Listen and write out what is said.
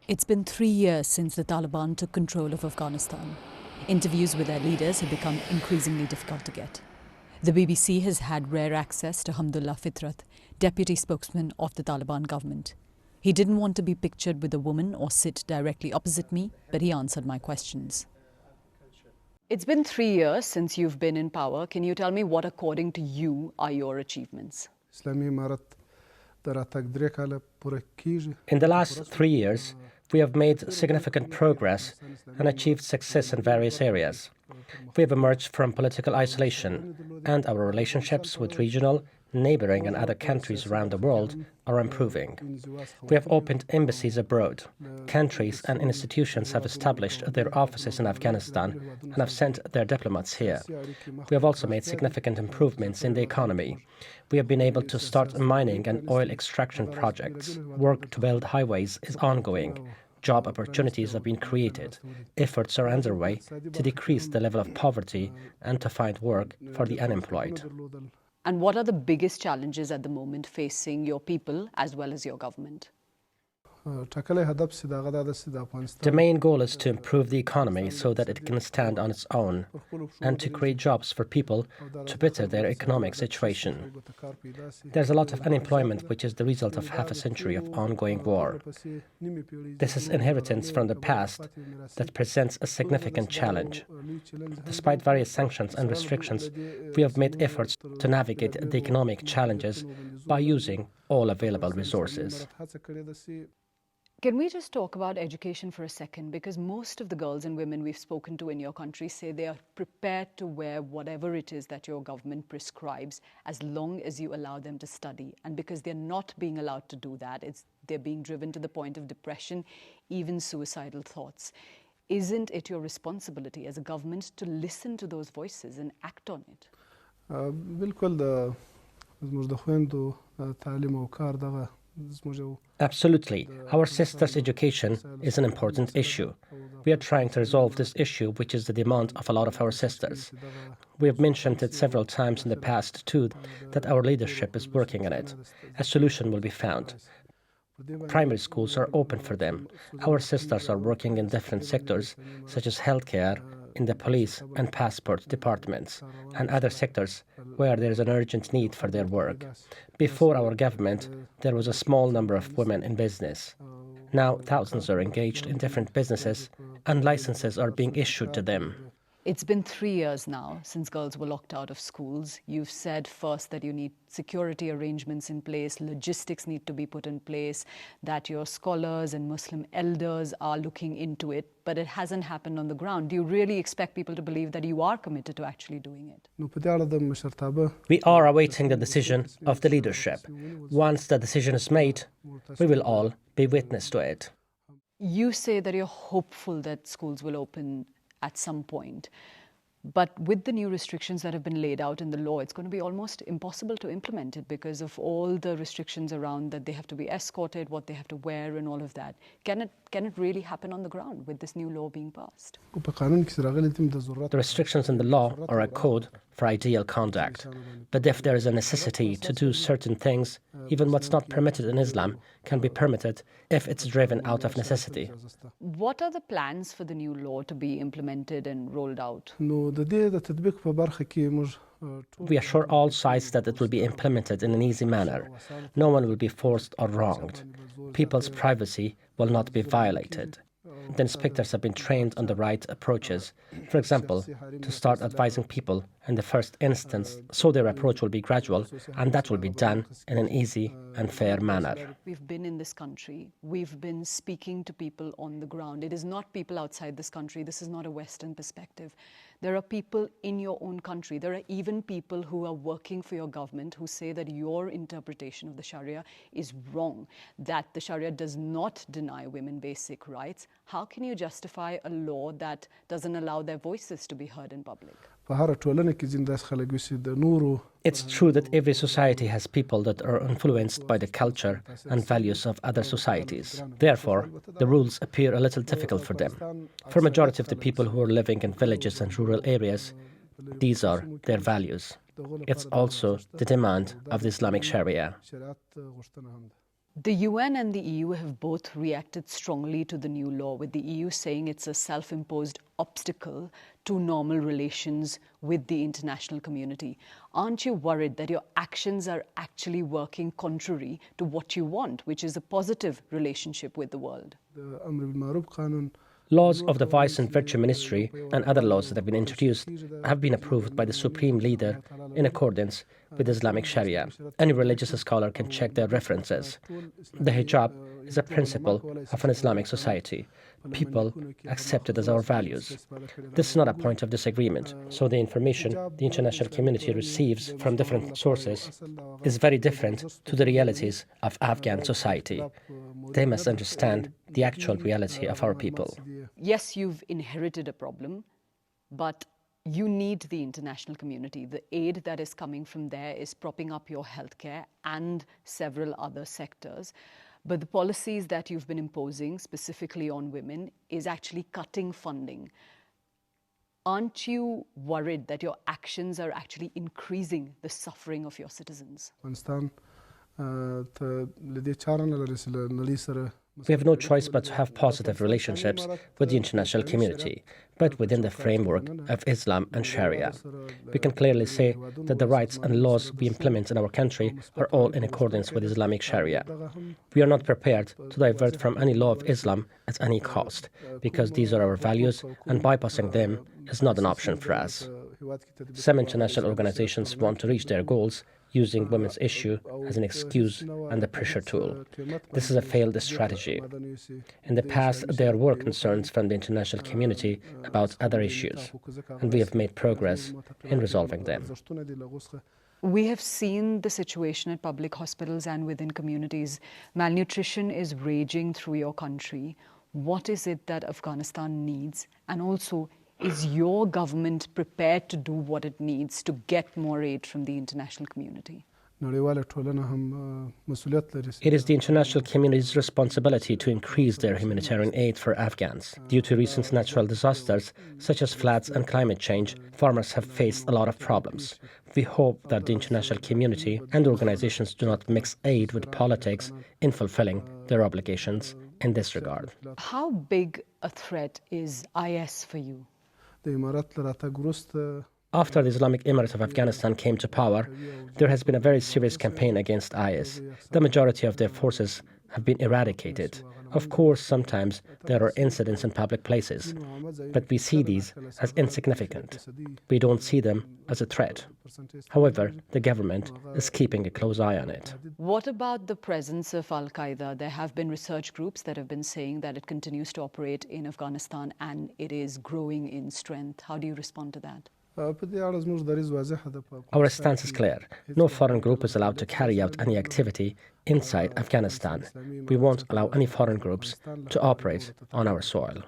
It's been 3 years since the Taliban took control of Afghanistan. Interviews with their leaders have become increasingly difficult to get. The BBC has had rare access to Hamdullah Fitrat, deputy spokesman of the Taliban government. He didn't want to be pictured with a woman or sit directly opposite me, but he answered my questions. It's been 3 years since you've been in power. Can you tell me what, according to you, are your achievements? In the last 3 years, we have made significant progress and achieved success in various areas. We have emerged from political isolation, and our relationships with regional, neighboring and other countries around the world are improving. We have opened embassies abroad. Countries and institutions have established their offices in Afghanistan and have sent their diplomats here. We have also made significant improvements in the economy. We have been able to start mining and oil extraction projects. Work to build highways is ongoing. Job opportunities have been created. Efforts are underway to decrease the level of poverty and to find work for the unemployed. And what are the biggest challenges at the moment facing your people as well as your government? The main goal is to improve the economy so that it can stand on its own and to create jobs for people to better their economic situation. There's a lot of unemployment, which is the result of half a century of ongoing war. This is inheritance from the past that presents a significant challenge. Despite various sanctions and restrictions, we have made efforts to navigate the economic challenges by using all available resources. Can we just talk about education for a second? Because most of the girls and women we've spoken to in your country say they are prepared to wear whatever it is that your government prescribes as long as you allow them to study. And because they're not being allowed to do that, they're being driven to the point of depression, even suicidal thoughts. Isn't it your responsibility as a government to listen to those voices and act on it? Absolutely. Our sisters' education is an important issue. We are trying to resolve this issue, which is the demand of a lot of our sisters. We have mentioned it several times in the past, too, that our leadership is working on it. A solution will be found. Primary schools are open for them. Our sisters are working in different sectors, such as healthcare, in the police and passport departments, and other sectors where there is an urgent need for their work. Before our government, there was a small number of women in business. Now, thousands are engaged in different businesses, and licenses are being issued to them. It's been 3 years now since girls were locked out of schools. You've said first that you need security arrangements in place, logistics need to be put in place, that your scholars and Muslim elders are looking into it, but it hasn't happened on the ground. Do you really expect people to believe that you are committed to actually doing it? We are awaiting the decision of the leadership. Once the decision is made, we will all be witness to it. You say that you're hopeful that schools will open at some point. But with the new restrictions that have been laid out in the law, it's going to be almost impossible to implement it because of all the restrictions around that they have to be escorted, what they have to wear and all of that. Can it really happen on the ground with this new law being passed? The restrictions in the law are a code for ideal conduct. But if there is a necessity to do certain things, even what's not permitted in Islam can be permitted if it's driven out of necessity. What are the plans for the new law to be implemented and rolled out? We assure all sides that it will be implemented in an easy manner. No one will be forced or wronged. People's privacy will not be violated. The inspectors have been trained on the right approaches, for example, to start advising people in the first instance, so their approach will be gradual, and that will be done in an easy and fair manner. We've been in this country. We've been speaking to people on the ground. It is not people outside this country. This is not a Western perspective. There are people in your own country. There are even people who are working for your government who say that your interpretation of the Sharia is wrong, that the Sharia does not deny women basic rights. How can you justify a law that doesn't allow their voices to be heard in public? It's true that every society has people that are influenced by the culture and values of other societies. Therefore, the rules appear a little difficult for them. For a majority of the people who are living in villages and rural areas, these are their values. It's also the demand of the Islamic Sharia. The UN and the EU have both reacted strongly to the new law, with the EU saying it's a self-imposed obstacle to normal relations with the international community. Aren't you worried that your actions are actually working contrary to what you want, which is a positive relationship with the world? Laws of the Vice and Virtue Ministry and other laws that have been introduced have been approved by the Supreme Leader in accordance with Islamic Sharia. Any religious scholar can check their references. The hijab is a principle of an Islamic society. People accept it as our values. This is not a point of disagreement, so the information the international community receives from different sources is very different to the realities of Afghan society. They must understand the actual reality of our people. Yes, you've inherited a problem, but you need the international community. The aid that is coming from there is propping up your healthcare and several other sectors. But the policies that you've been imposing, specifically on women, is actually cutting funding. Aren't you worried that your actions are actually increasing the suffering of your citizens? We have no choice but to have positive relationships with the international community, but within the framework of Islam and Sharia. We can clearly say that the rights and laws we implement in our country are all in accordance with Islamic Sharia. We are not prepared to divert from any law of Islam at any cost, because these are our values, and bypassing them is not an option for us. Some international organizations want to reach their goals using women's issue as an excuse and a pressure tool. This is a failed strategy. In the past, there were concerns from the international community about other issues, and we have made progress in resolving them. We have seen the situation at public hospitals and within communities. Malnutrition is raging through your country. What is it that Afghanistan needs? And also, is your government prepared to do what it needs to get more aid from the international community? It is the international community's responsibility to increase their humanitarian aid for Afghans. Due to recent natural disasters, such as floods and climate change, farmers have faced a lot of problems. We hope that the international community and organizations do not mix aid with politics in fulfilling their obligations in this regard. How big a threat is IS for you? After the Islamic Emirate of Afghanistan came to power, there has been a very serious campaign against IS. The majority of their forces have been eradicated. Of course, sometimes there are incidents in public places, but we see these as insignificant. We don't see them as a threat. However, the government is keeping a close eye on it. What about the presence of Al-Qaeda? There have been research groups that have been saying that it continues to operate in Afghanistan and it is growing in strength. How do you respond to that? Our stance is clear. No foreign group is allowed to carry out any activity inside Afghanistan. We won't allow any foreign groups to operate on our soil.